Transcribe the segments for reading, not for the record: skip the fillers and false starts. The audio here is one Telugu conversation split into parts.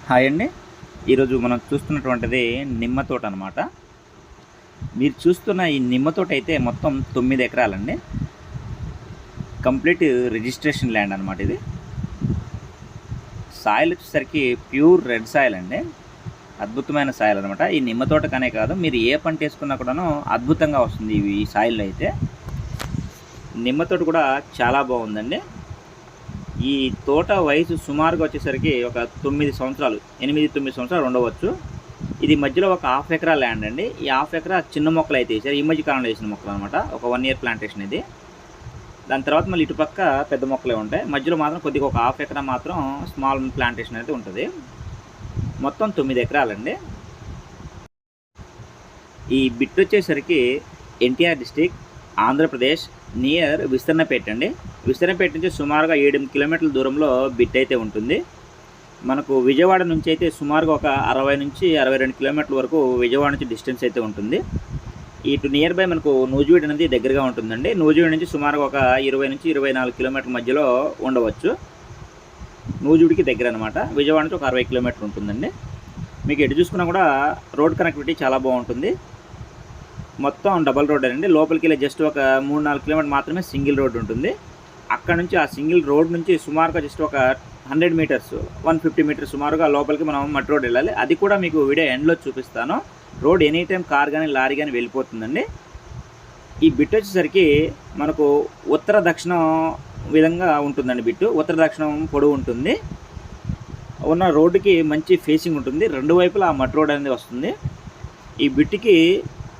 హాయ్ అండి. ఈరోజు మనం చూస్తున్నటువంటిది నిమ్మ తోట అనమాట. మీరు చూస్తున్న ఈ నిమ్మ తోట అయితే మొత్తం 9 ఎకరాలండి. కంప్లీట్ రిజిస్ట్రేషన్ ల్యాండ్ అనమాట ఇది. సాయిల్ వచ్చేసరికి ప్యూర్ రెడ్ సాయిల్ అండి. అద్భుతమైన సాయిల్ అనమాట. ఈ నిమ్మ తోటకనే కాదు, మీరు ఏ పంట వేసుకున్నా కూడాను అద్భుతంగా వస్తుంది ఈ సాయిల్లో అయితే. నిమ్మ తోట కూడా చాలా బాగుందండి. ఈ తోట వయసు సుమారుగా వచ్చేసరికి ఒక 9 సంవత్సరాలు, 8-9 సంవత్సరాలు ఉండవచ్చు. ఇది మధ్యలో ఒక హాఫ్ ఎకరా ల్యాండ్ అండి. ఈ హాఫ్ ఎకరా చిన్న మొక్కలు అయితే వేసారు. ఈ మధ్య కాలంలో వేసిన మొక్కలు అనమాట. ఒక 1 ఇయర్ ప్లాంటేషన్ ఇది. దాని తర్వాత మళ్ళీ ఇటుపక్క పెద్ద మొక్కలే ఉంటాయి. మధ్యలో మాత్రం కొద్దిగా ఒక హాఫ్ ఎకరా మాత్రం స్మాల్ ప్లాంటేషన్ అయితే ఉంటుంది. మొత్తం 9 ఎకరాలండి. ఈ బిట్ వచ్చేసరికి ఎన్టీఆర్ డిస్టిక్, ఆంధ్రప్రదేశ్, నియర్ విస్తరణపేట అండి. విస్తరణపేట నుంచి సుమారుగా 7 కిలోమీటర్ల దూరంలో బిట్ అయితే ఉంటుంది. మనకు విజయవాడ నుంచి అయితే సుమారుగా ఒక 60 నుంచి 62 కిలోమీటర్ల వరకు విజయవాడ నుంచి డిస్టెన్స్ అయితే ఉంటుంది. ఇటు నియర్ బై మనకు నూజివీడు అనేది దగ్గరగా ఉంటుందండి. నూజివీడు నుంచి సుమారుగా ఒక 20 నుంచి 24 కిలోమీటర్ల మధ్యలో ఉండవచ్చు. నూజివీడికి దగ్గర అనమాట. విజయవాడ నుంచి ఒక 60 కిలోమీటర్లు ఉంటుందండి. మీకు ఎటు చూసుకున్నా కూడా రోడ్ కనెక్టివిటీ చాలా బాగుంటుంది. మొత్తం డబల్ రోడ్ అండి. లోపలికి వెళ్ళి జస్ట్ ఒక 3-4 కిలోమీటర్ మాత్రమే సింగిల్ రోడ్ ఉంటుంది. అక్కడ నుంచి ఆ సింగిల్ రోడ్ నుంచి సుమారుగా జస్ట్ ఒక 100 మీటర్స్, 150 మీటర్స్ సుమారుగా లోపలికి మనం మట్టి రోడ్ వెళ్ళాలి. అది కూడా మీకు వీడియో ఎండ్లో చూపిస్తాను. రోడ్ ఎనీ టైం కార్ కానీ లారీ కానీ వెళ్ళిపోతుందండి. ఈ బిట్ వచ్చేసరికి మనకు ఉత్తర దక్షిణం విధంగా ఉంటుందండి. బిట్టు ఉత్తర దక్షిణం పొడవు ఉంటుంది. ఉన్న రోడ్డుకి మంచి ఫేసింగ్ ఉంటుంది. 2 వైపులా ఆ మట్టి రోడ్ అనేది వస్తుంది. ఈ బిట్కి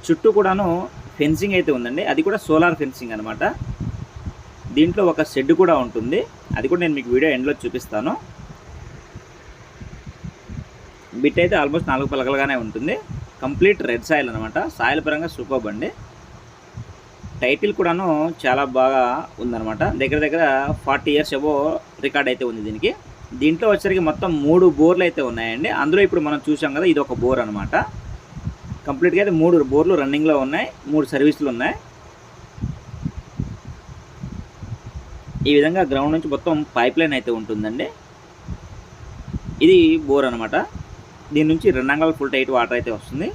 చుట్టూ కూడాను ఫెన్సింగ్ అయితే ఉందండి. అది కూడా సోలార్ ఫెన్సింగ్ అనమాట. దీంట్లో ఒక షెడ్ కూడా ఉంటుంది. అది కూడా నేను మీకు వీడియో ఎండ్లో చూపిస్తాను. బిట్ అయితే ఆల్మోస్ట్ 4 పలకలుగానే ఉంటుంది. కంప్లీట్ రెడ్ సాయిల్ అనమాట. సాయిల్ పరంగా సూపర్బ్ అండి. టైటిల్ కూడాను చాలా బాగా ఉందన్నమాట. దగ్గర దగ్గర 40 ఇయర్స్ ఎబో రికార్డ్ అయితే ఉంది దీనికి. దీంట్లో వచ్చేసరికి మొత్తం 3 బోర్లు అయితే ఉన్నాయండి. అందులో ఇప్పుడు మనం చూసాం కదా, ఇది ఒక బోర్ అనమాట. కంప్లీట్గా అయితే 3 బోర్లు రన్నింగ్లో ఉన్నాయి. 3 సర్వీసులు ఉన్నాయి. ఈ విధంగా గ్రౌండ్ నుంచి మొత్తం పైప్ లైన్ అయితే ఉంటుందండి. ఇది బోర్ అనమాట. దీని నుంచి 2 అంగుళాల ఫుల్ టైట్ వాటర్ అయితే వస్తుంది.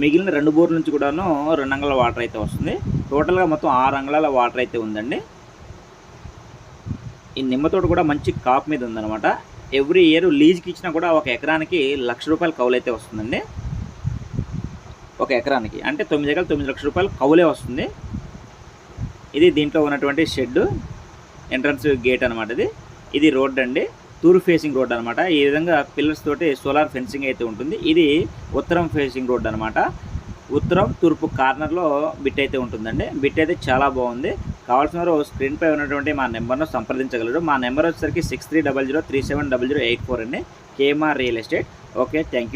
మిగిలిన 2 బోర్ల నుంచి కూడాను 2 అంగుళాల వాటర్ అయితే వస్తుంది. టోటల్గా మొత్తం 6 అంగుళాల వాటర్ అయితే ఉందండి. ఈ నిమ్మ తోట కూడా మంచి కాప్ మీద ఉందన్నమాట. ఎవ్రీ ఇయర్ లీజ్కి ఇచ్చినా కూడా ఒక ఎకరానికి ₹1,00,000 కౌలు అయితే వస్తుందండి. ఒక ఎకరానికి అంటే 9 ఎకరాలు ₹9,00,000 కౌలే వస్తుంది. ఇది దీంట్లో ఉన్నటువంటి షెడ్, ఎంట్రన్స్ గేట్ అనమాట. ఇది రోడ్ అండి. తూర్పు ఫేసింగ్ రోడ్ అనమాట. ఈ విధంగా పిల్లర్స్ తోటి సోలార్ ఫెన్సింగ్ అయితే ఉంటుంది. ఇది ఉత్తరం ఫేసింగ్ రోడ్ అనమాట. ఉత్తరం తూర్పు కార్నర్లో బిట్ అయితే ఉంటుందండి. బిట్ అయితే చాలా బాగుంది. కావాల్సిన వారు స్క్రీన్పై ఉన్నటువంటి మా నెంబర్ను సంప్రదించగలరు. మా నెంబర్ వచ్చేసరికి 6300370084 అండి. KMR real estate. Okay, thank you.